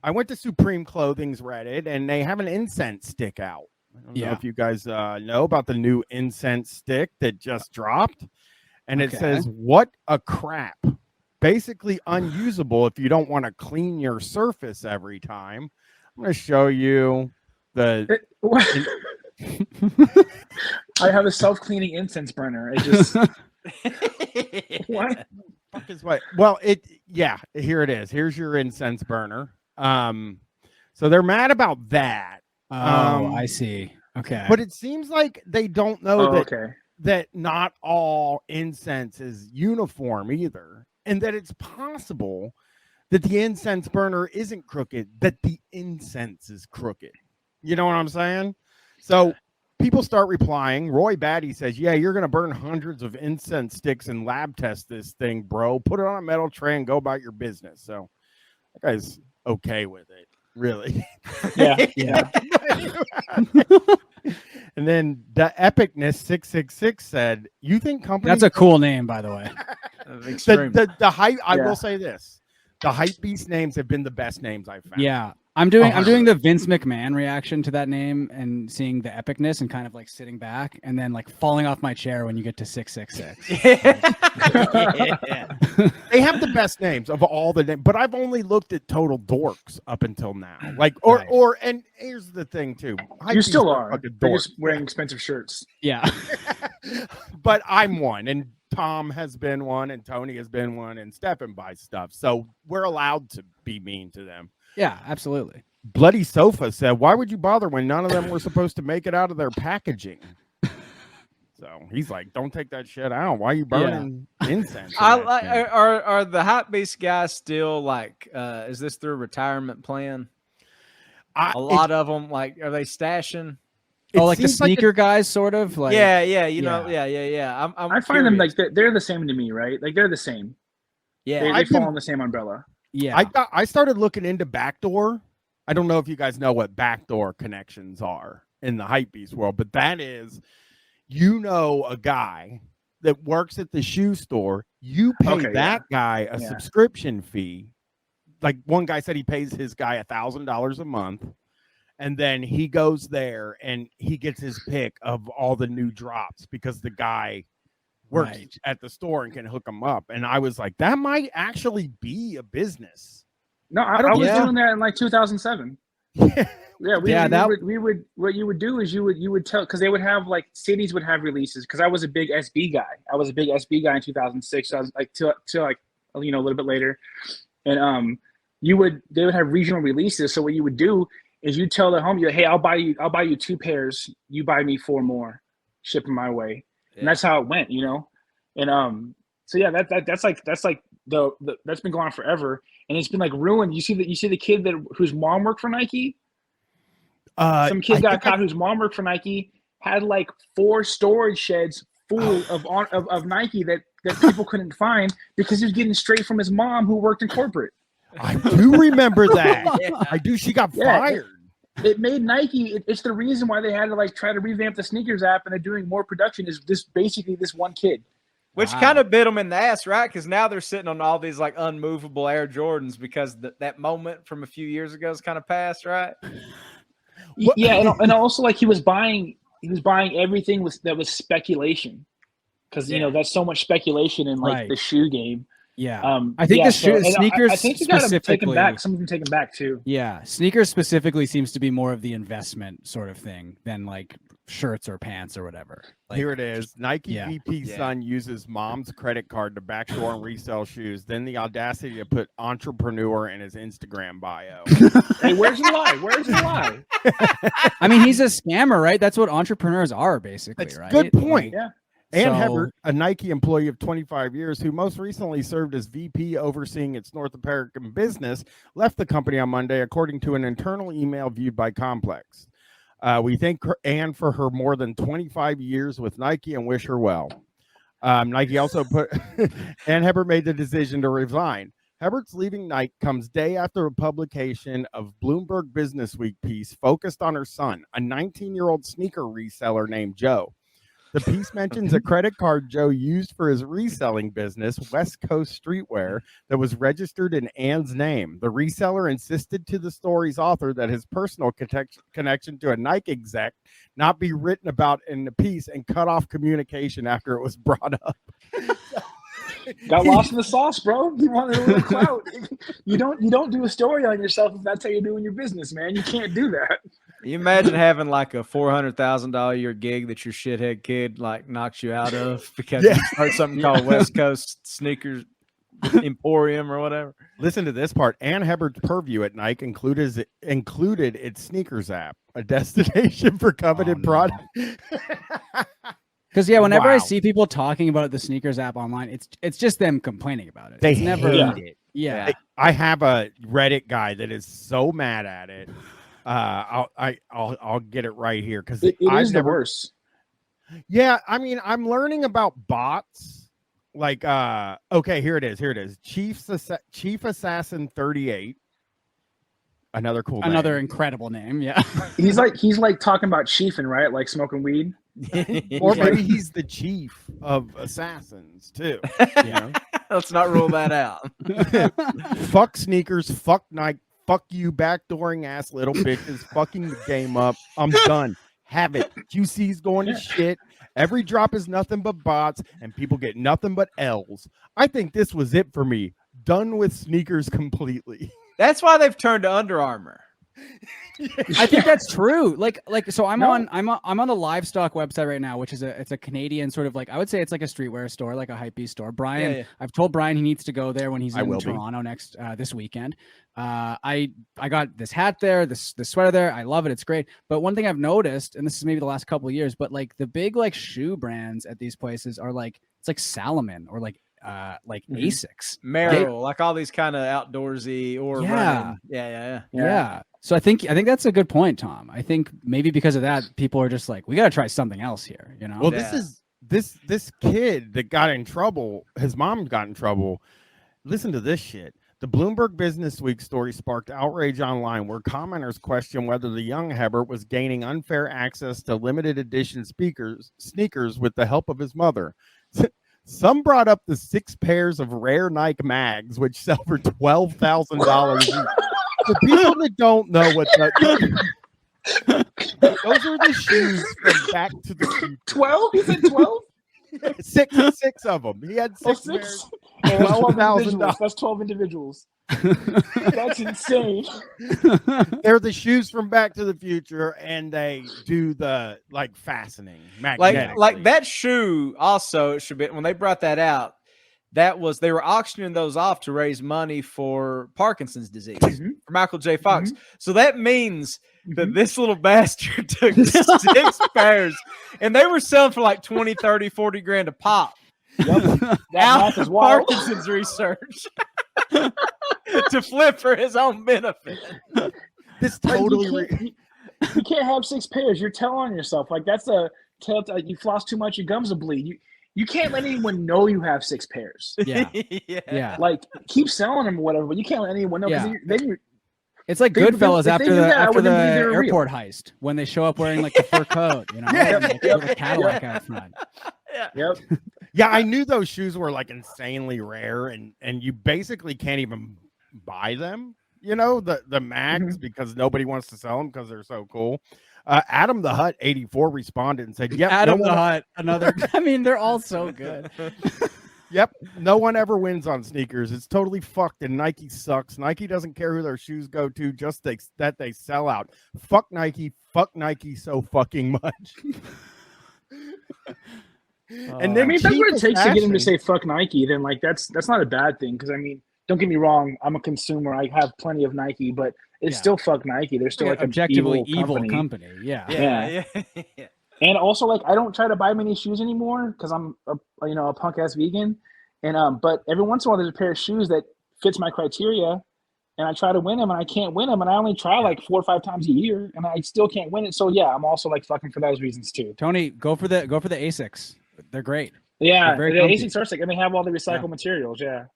I went to Supreme Clothing's Reddit, and they have an incense stick out. I don't know if you guys know about the new incense stick that just dropped. And it says, "What a crap." Basically unusable if you don't want to clean your surface every time. I'm going to show you the... I have a self-cleaning incense burner. It just... What? Fuck is what? Well, here it is. Here's your incense burner. So they're mad about that. I see. Okay. But it seems like they don't know that not all incense is uniform either, and that it's possible that the incense burner isn't crooked, that the incense is crooked. You know what I'm saying? So people start replying. Roy Batty says, "Yeah, you're going to burn hundreds of incense sticks and lab test this thing, bro. Put it on a metal tray and go about your business." So that guy's okay with it, really. Yeah. And then the Epicness 666 said, "You think companies..." That's a cool name, by the way. the hype. I will say this: the Hypebeast names have been the best names I've found. Yeah. I'm doing the Vince McMahon reaction to that name and seeing the epicness and kind of like sitting back and then like falling off my chair when you get to 666. They have the best names of all the names, but I've only looked at Total Dorks up until now. Like, and here's the thing too. You still are. You're just wearing expensive shirts. Yeah. But I'm one, and Tom has been one, and Tony has been one, and Stefan buys stuff. So we're allowed to be mean to them. Yeah, absolutely. Bloody Sofa said, "Why would you bother when none of them were supposed to make it out of their packaging?" So he's like, "Don't take that shit out. Why are you burning incense?" Are the Hypebeast guys still like? Is this their retirement plan? A lot of them, like, are they stashing? Like the sneaker guys, sort of. Like, yeah. I find them like they're the same to me, right? Like they're the same. Yeah, they fall in the same umbrella. Yeah, I started looking into backdoor. I don't know if you guys know what backdoor connections are in the Hypebeast world, but that is, a guy that works at the shoe store. You pay that guy a subscription fee. Like one guy said, he pays his guy $1,000 a month, and then he goes there and he gets his pick of all the new drops because the guy works at the store and can hook them up. And I was like, that might actually be a business. No, I was doing that in like 2007. We would what you would do is you would tell, because they would have like cities would have releases, because I was a big SB guy. I was a big SB guy in 2006. So I was like till like a little bit later, and they would have regional releases. So what you would do is you tell the home, hey, I'll buy you 2 pairs. You buy me 4 more, ship them my way. And that's how it went, and so yeah, that's like that's been going on forever, and it's been like ruined. You see the kid whose mom worked for Nike. Some kid got caught whose mom worked for Nike, had like 4 storage sheds full of Nike that people couldn't find because he was getting straight from his mom who worked in corporate. I do remember that. I do. She got fired. It made Nike. It's the reason why they had to like try to revamp the sneakers app, and they're doing more production. Is this one kid, which kind of bit them in the ass, right? Because now they're sitting on all these like unmovable Air Jordans because that moment from a few years ago is kind of past, right? Yeah, and also like he was buying everything that was speculation, because that's so much speculation in like the shoe game. Yeah, I think sneakers. I think you got to take them back. Some of them take them back too. Yeah, sneakers specifically seems to be more of the investment sort of thing than like shirts or pants or whatever. Like, here it is. Nike VP son uses mom's credit card to backdoor and resell shoes. Then the audacity to put entrepreneur in his Instagram bio. Hey, where's the lie? Where's the lie? I mean, he's a scammer, right? That's what entrepreneurs are, basically, right? Good point. Yeah. Ann Hebert, a Nike employee of 25 years who most recently served as VP overseeing its North American business, left the company on Monday, according to an internal email viewed by Complex. We thank Ann for her more than 25 years with Nike and wish her well. Nike also put Ann Hebert made the decision to resign. Hebert's leaving Nike comes day after a publication of Bloomberg Businessweek piece focused on her son, a 19-year-old sneaker reseller named Joe, The piece mentions a credit card Joe used for his reselling business, West Coast Streetwear, that was registered in Ann's name. The reseller insisted to the story's author that his personal connection to a Nike exec not be written about in the piece and cut off communication after it was brought up. Got lost in the sauce, bro. You wanted a little clout. You don't do a story on yourself if that's how you're doing your business, man. You can't do that. You imagine having like a $400,000 a year gig that your shithead kid like knocks you out of because you start something called West Coast Sneakers Emporium or whatever. Listen to this part. Ann Hebard's purview at Nike included its sneakers app, a destination for coveted product. Because whenever I see people talking about the sneakers app online, it's just them complaining about it. They never hate it. Yeah, I have a Reddit guy that is so mad at it. I'll get it right here because it is the worst. Yeah, I mean, I'm learning about bots. Like, okay, here it is. Chief Assassin 38. Another cool name. Another incredible name. Yeah, he's like talking about chiefing, right? Like smoking weed. Or maybe he's the chief of assassins too. You know? Let's not rule that out. Fuck sneakers, fuck Nike, fuck you backdooring ass little bitches, fucking the game up. I'm done. Have it. QC's going to shit. Every drop is nothing but bots, and people get nothing but L's. I think this was it for me. Done with sneakers completely. That's why they've turned to Under Armour. I think that's true. So I'm on the Livestock website right now, which is it's a Canadian sort of I would say it's like a streetwear store, like a Hypebeast store. Bryan, I've told Bryan he needs to go there when he's in Toronto this weekend. I got this hat there, this sweater there. I love it. It's great. But one thing I've noticed, and this is maybe the last couple of years, but the big shoe brands at these places are it's like Salomon or Asics, Merrill, like all these kind of outdoorsy or running. Yeah. So I think that's a good point, Tom. I think maybe because of that, people are just we got to try something else here. You know. Well, this kid that got in trouble. His mom got in trouble. Listen to this shit. The Bloomberg Business Week story sparked outrage online, where commenters questioned whether the young Hebert was gaining unfair access to limited edition sneakers with the help of his mother. Some brought up the 6 pairs of rare Nike mags, which sell for $12,000. For people that don't know what those are the shoes from Back to the Future. 12? You said 12? Six of them. He had 6 pairs. $12,000. That's 12 individuals. That's insane. They're the shoes from Back to the Future, and they do the fastening. Like that shoe. Also, it should be when they brought that out. They were auctioning those off to raise money for Parkinson's disease for Michael J. Fox. So that means that this little bastard took 6 pairs, and they were selling for 20, 30, 40 grand a pop. Yep. Out of Parkinson's research to flip for his own benefit. This totally you can't have 6 pairs. You're telling yourself that's a tell. You floss too much, your gums will bleed. You can't let anyone know you have 6 pairs. Yeah. Keep selling them or whatever, but you can't let anyone know. Yeah. Then you're It's like Goodfellas after the airport heist when they show up wearing the fur coat, the Cadillac out front. Yep. Yeah, I knew those shoes were insanely rare, and you basically can't even buy them. The mags because nobody wants to sell them because they're so cool. Adam the Hut 84 responded and said, "Yep, Adam the Hut, another." I mean, they're all so good. Yep, no one ever wins on sneakers. It's totally fucked, and Nike sucks. Nike doesn't care who their shoes go to, just that they sell out. Fuck Nike so fucking much. And then, if that's what it takes to get him to say fuck Nike, then that's not a bad thing. Because don't get me wrong, I'm a consumer. I have plenty of Nike, but it's still fuck Nike. They're still objectively evil company. Yeah. And also, I don't try to buy many shoes anymore because I'm a punk ass vegan. And but every once in a while, there's a pair of shoes that fits my criteria, and I try to win them, and I can't win them, and I only try 4 or 5 times a year, and I still can't win it. So yeah, I'm also fucking for those reasons too. Tony, go for the the Asics. They're great. Yeah, the Asics are sick, and they have all the recycled materials. Yeah.